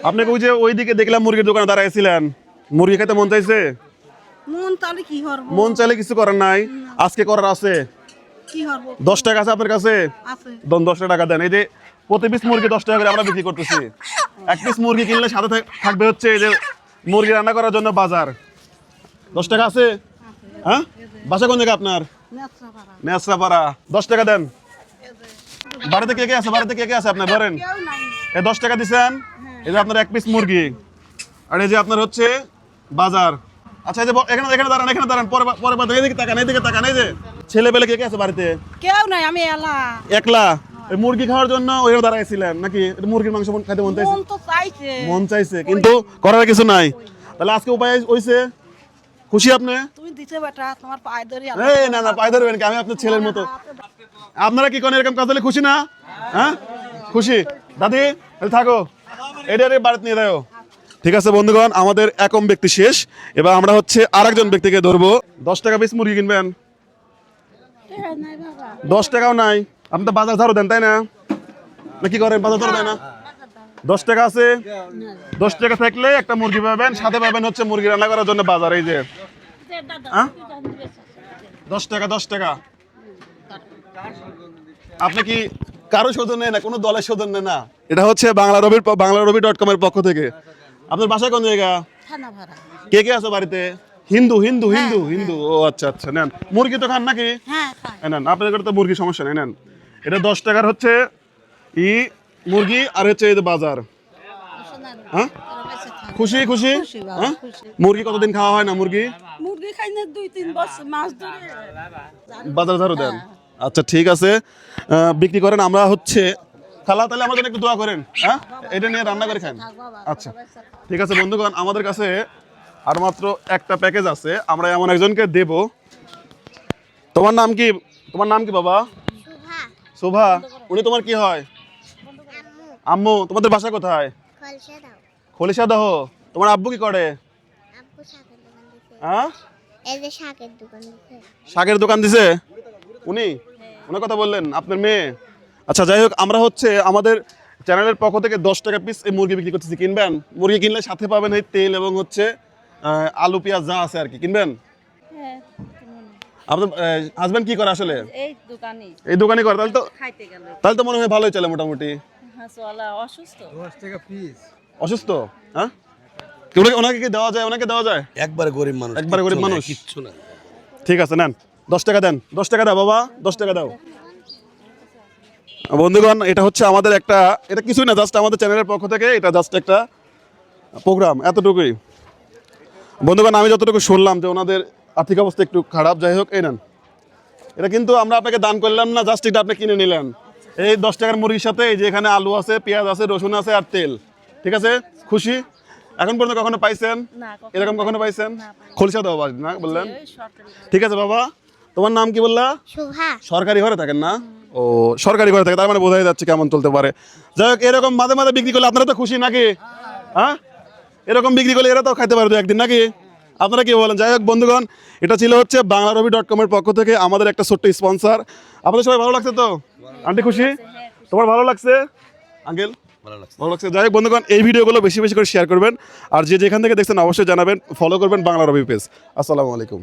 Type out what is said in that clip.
আপনাকে ওই যে ওইদিকে দেখলাম মুরগির দোকানে দাঁড়াইছিলেন, মুরগি খেতে মন চাইছে? মন চাইলে কিছু করার নাই, আজকে করার আছে। 10 টাকা আছে আপনার কাছে? 10 টাকা দেন। এই যে প্রতি পিস মুরগি 10 টাকা করে আমরা বিক্রি করতেছি। এক পিস মুরগি কিনলে সাথে থাকবে হচ্ছে এই যে মুরগি রান্না করার জন্য বাজার। 10 টাকা আছে? হ্যাঁ, বাসা কোন জায়গা আপনার? নেসরাপাড়া। 10 টাকা দেন। বাড়িতে কে কে আছে? বাড়িতে কে কে আছে আপনার ধরেন? এই 10 টাকা দিচ্ছেন, এই যে আপনার এক পিস মুরগি, আর এই যে আপনার হচ্ছে বাজার। আচ্ছা, এই যে এখানে এখানে দাঁড়ান, এখানে দাঁড়ান, পরে পরে এদিকে তাকান, এদিকে তাকান। এই যে ছেলে পেলে কে কে আছে বাড়িতে? কেউ নাই, আমি একলা। এই মুরগি খাওয়ার জন্য ওইও দাঁড়াইছিলেন নাকি? মুরগির মাংস খাইতে মন চাইছে? মন চাইছে কিন্তু করার কিছু নাই। তাহলে আজকে উপায় হইছে, খুশি আপনি? তুমি দিতে বেটা, তোমার পায়ে ধরি। এই না না, পায়ে ধরবেন কি? আমি আপনার ছেলের মতো। আপনারা কি কোন এরকম কাজ হলে খুশি না? হ্যাঁ, খুশি। দাদি থাকো, এটা বাড়িতে নিয়ে যাও। ঠিক আছে বন্ধুগণ, আমাদের একম ব্যক্তি শেষ। এবার আমরা হচ্ছে আরেকজন ব্যক্তিকে ধরবো। 10 টাকা পিস মুরগি কিনবেন? 10 টাকাও নাই। আপনি তো বাজার ঝাড়ু দেন তাই না? কি করেন, বাজার ঝাড়ু দেয় না? 10 টাকা আছে? 10 টাকা থাকলে একটা মুরগি পাবেন, সাথে পাবেন হচ্ছে মুরগি রান্না করার জন্য বাজার। এই যে 10 টাকা, 10 টাকা। আপনি কি কারো সৌজন্য না, কোনো দলের সৌজন্য না? এটা হচ্ছে বাংলারবি.com এর পক্ষ থেকে। আপনার বাসা কোন জায়গা? কে কে আছে বাড়িতে? হিন্দু হিন্দু হিন্দু হিন্দু। ও আচ্ছা আচ্ছা, নেন। মুরগি তো খান নাকি? নেন, আপনাদের তো মুরগি সমস্যা নেই, নেন। এটা 10 টাকার হচ্ছে মুরগি, আর হচ্ছে এই যে বাজার। হ্যাঁ, খুশি খুশি? হ্যাঁ, মুরগি কতদিন খাওয়া হয় না? মুরগি খাই না, 2-3 বছর মাস ধরে। বাজার ঝাড়ু দেন। আচ্ছা ঠিক আছে, বিক্রি করেন। আমরা হচ্ছে খালা, তাহলে আমাদের একটু দোয়া করেন। হ্যাঁ, এটা নিয়ে রান্না করে খান। আচ্ছা ঠিক আছে বন্ধুগণ, আমাদের কাছে আর মাত্র একটা প্যাকেজ আছে, আমরা এমন একজনকে দেব। তোমার নাম কি? তোমার নাম কি বাবা? শোভা। উনি তোমার কি হয়? আম্মু। তোমাদের বাসা কোথায়? খলিশাদহ। তোমার আব্বু কি করে? হ্যাঁ, শাকের দোকান দিছে। উনি ওনার কথা বললেন, আপনার মেয়ে? আচ্ছা যাই হোক, আমরা হচ্ছে আমাদের চ্যানেলের পক্ষ থেকে 10 টাকা পিস এই মুরগি বিক্রি করতেছি। কিনবেন? মুরগি কিনলে সাথে পাবেন এই তেল এবং হচ্ছে আলু পেঁয়াজ যা আছে আর কি। কিনবেন? আপনার হাজবেন্ড কি করে আসলে? এই দোকানই করে। তাহলে তো মনে হয় ভালোই চলে মোটামুটি। অসুস্থ? হ্যাঁ, ওনাকে কি দেওয়া যায়? ওনাকে দেওয়া যায়? একবারে গরিব মানুষ, একবারে গরিব মানুষ, কিচ্ছু না। ঠিক আছে, নেন। 10 টাকা দেন। 10 টাকা দাও বাবা, 10 টাকা দাও। বন্ধুগণ, এটা হচ্ছে আমাদের একটা, এটা কিছুই না, জাস্ট আমাদের চ্যানেলের পক্ষ থেকে এটা জাস্ট একটা প্রোগ্রাম, এতটুকুই। বন্ধুগণ, আমি যতটুকু শুনলাম যে ওনাদের আর্থিক অবস্থা একটু খারাপ। যাই হোক, এই নেন। এটা কিন্তু আমরা আপনাকে দান করলাম না, জাস্ট এটা আপনি কিনে নিলেন। এই 10 টাকার মুরগির সাথে এই যে এখানে আলু আছে, পেঁয়াজ আছে, রসুন আছে আর তেল। ঠিক আছে, খুশি? এখন পর্যন্ত কখনো পাইছেন এরকম? কখনো পাইছেন? খলিশা দাও না বললেন? ঠিক আছে বাবা, তোমার নাম কি বললা? সরকারি ঘরে থাকেন না? ও, সরকারি ঘরে থাকে, তার মানে বোঝাই যাচ্ছে কেমন চলতে পারে। যাই হোক, এরকম মাঝে মাঝে বিক্রি করলে আপনারা তো খুশি নাকি? হ্যাঁ, এরকম বিক্রি করলে এরা তো খাইতে পারে একদিন নাকি? আপনারা কি বলেন? যাই হোক বন্ধুগণ, এটা ছিল হচ্ছে বাংলারবি.com এর পক্ষ থেকে আমাদের একটা ছোট্ট স্পন্সর। আপনাদের সবাই ভালো লাগছে তো? আন্টি খুশি? তোমার ভালো লাগছে? আঙ্কেল ভালো লাগছে? যাই হোক বন্ধুগণ, এই ভিডিওগুলো বেশি বেশি করে শেয়ার করবেন, আর যে যেখান থেকে দেখছেন অবশ্যই জানাবেন, ফলো করবেন বাংলারবি পেজ। আসসালামু আলাইকুম।